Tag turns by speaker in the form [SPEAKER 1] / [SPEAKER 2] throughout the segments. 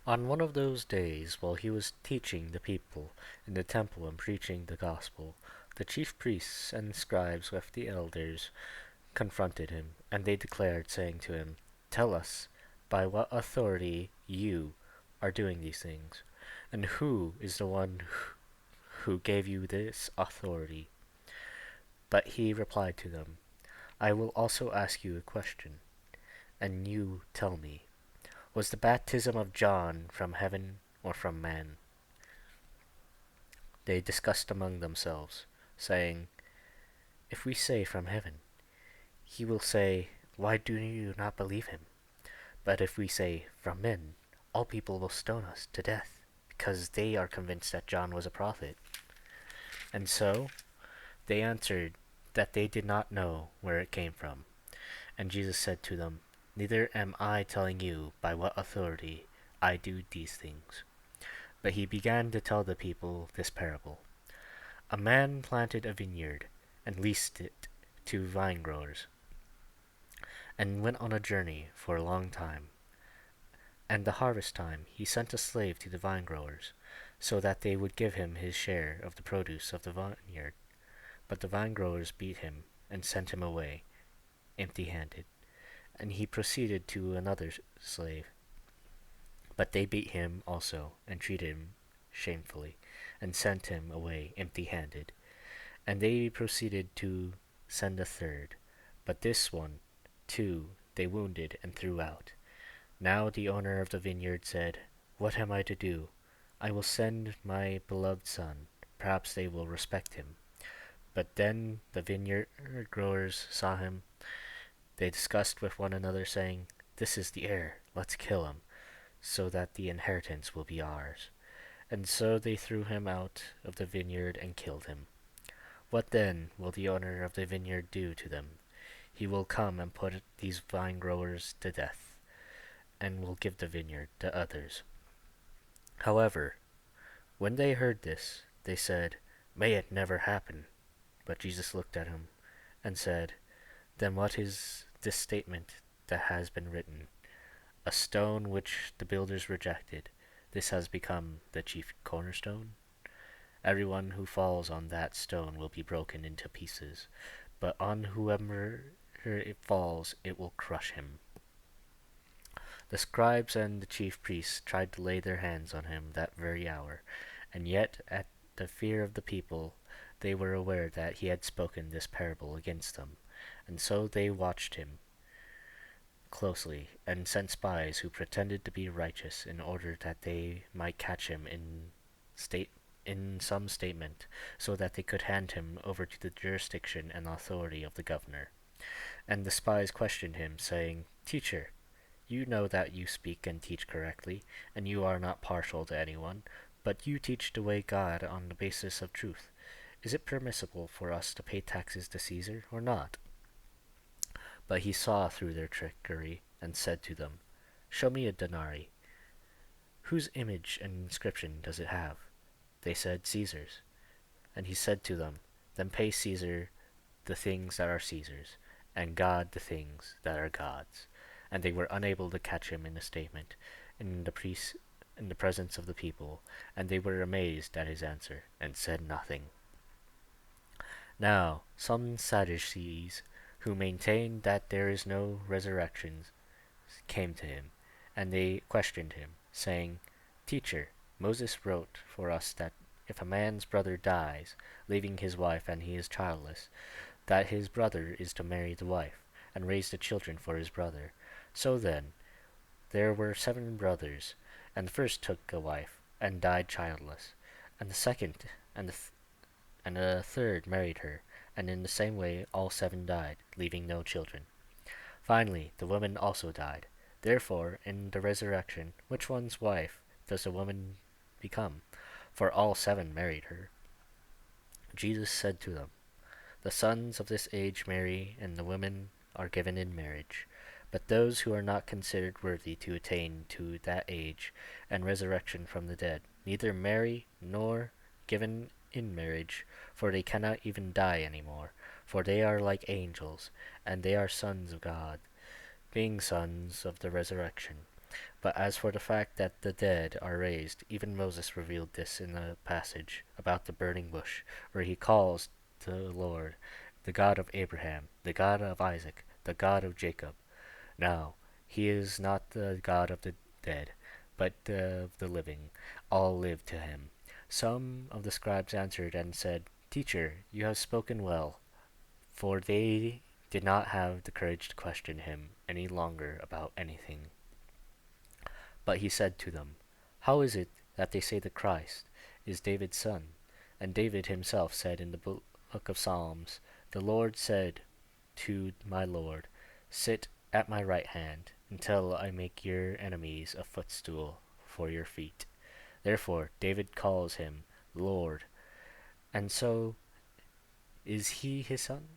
[SPEAKER 1] On one of those days, while he was teaching the people in the temple and preaching the gospel, the chief priests and scribes with the elders confronted him, and they declared, saying to him, "Tell us, by what authority you are doing these things, and who is the one who gave you this authority?" But he replied to them, "I will also ask you a question, and you tell me. Was the baptism of John from heaven or from man?" They discussed among themselves, saying, "If we say from heaven, he will say, 'Why do you not believe him?' But if we say from men, all people will stone us to death, because they are convinced that John was a prophet." And so they answered that they did not know where it came from. And Jesus said to them, "Neither am I telling you by what authority I do these things." But he began to tell the people this parable. A man planted a vineyard and leased it to vine growers, and went on a journey for a long time. And the harvest time he sent a slave to the vine growers, so that they would give him his share of the produce of the vineyard. But the vine growers beat him and sent him away empty-handed. And he proceeded to another slave. But they beat him also, and treated him shamefully, and sent him away empty-handed. And they proceeded to send a third. But this one, too, they wounded and threw out. Now the owner of the vineyard said, "What am I to do? I will send my beloved son. Perhaps they will respect him." But then the vineyard growers saw him. They discussed with one another, saying, "This is the heir. Let's kill him, so that the inheritance will be ours." And so they threw him out of the vineyard and killed him. What then will the owner of the vineyard do to them? He will come and put these vine growers to death, and will give the vineyard to others. However, when they heard this, they said, "May it never happen." But Jesus looked at him and said, "Then what is this statement that has been written? A stone which the builders rejected, this has become the chief cornerstone? Everyone who falls on that stone will be broken into pieces, but on whoever it falls, it will crush him." The scribes and the chief priests tried to lay their hands on him that very hour, and yet at the fear of the people they were aware that he had spoken this parable against them, and so they watched him closely, and sent spies who pretended to be righteous in order that they might catch him in some statement, so that they could hand him over to the jurisdiction and authority of the governor. And the spies questioned him, saying, "Teacher, you know that you speak and teach correctly, and you are not partial to anyone, but you teach the way God on the basis of truth. Is it permissible for us to pay taxes to Caesar or not?" But he saw through their trickery, and said to them, "Show me a denarii. Whose image and inscription does it have?" They said, "Caesar's." And he said to them, "Then pay Caesar the things that are Caesar's, and God the things that are God's." And they were unable to catch him in a statement in the presence of the people, and they were amazed at his answer, and said nothing. Now some Sadducees, who maintained that there is no resurrection, came to him, and they questioned him, saying, "Teacher, Moses wrote for us that if a man's brother dies, leaving his wife and he is childless, that his brother is to marry the wife, and raise the children for his brother. So then, there were 7 brothers, and the first took a wife, and died childless, and the second and the third married her, and in the same way all 7 died, leaving no children. Finally, the woman also died. Therefore, in the resurrection, which one's wife does the woman become? For all 7 married her." Jesus said to them, "The sons of this age marry, and the women are given in marriage. But those who are not considered worthy to attain to that age and resurrection from the dead, neither marry nor given in marriage, for they cannot even die any more, for they are like angels, and they are sons of God, being sons of the resurrection. But as for the fact that the dead are raised, even Moses revealed this in the passage about the burning bush, where he calls the Lord the God of Abraham, the God of Isaac, the God of Jacob. Now, he is not the God of the dead, but of the living. All live to him. Some of the scribes answered and said, Teacher, you have spoken well. For they did not have the courage to question him any longer about anything. But he said to them, How is it that they say the Christ is David's son? And David himself said in the book of Psalms, The Lord said to my Lord, Sit at my right hand until I make your enemies a footstool for your feet. Therefore David calls him Lord, and so is he his son?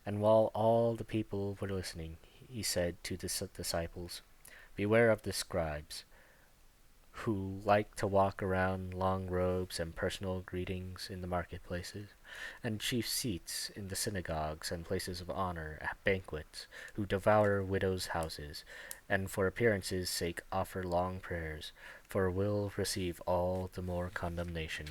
[SPEAKER 1] And while all the people were listening, he said to the disciples, Beware of the scribes, who like to walk around long robes and personal greetings in the marketplaces, and chief seats in the synagogues and places of honor at banquets, who devour widows' houses, and for appearances' sake offer long prayers, for will receive all the more condemnation.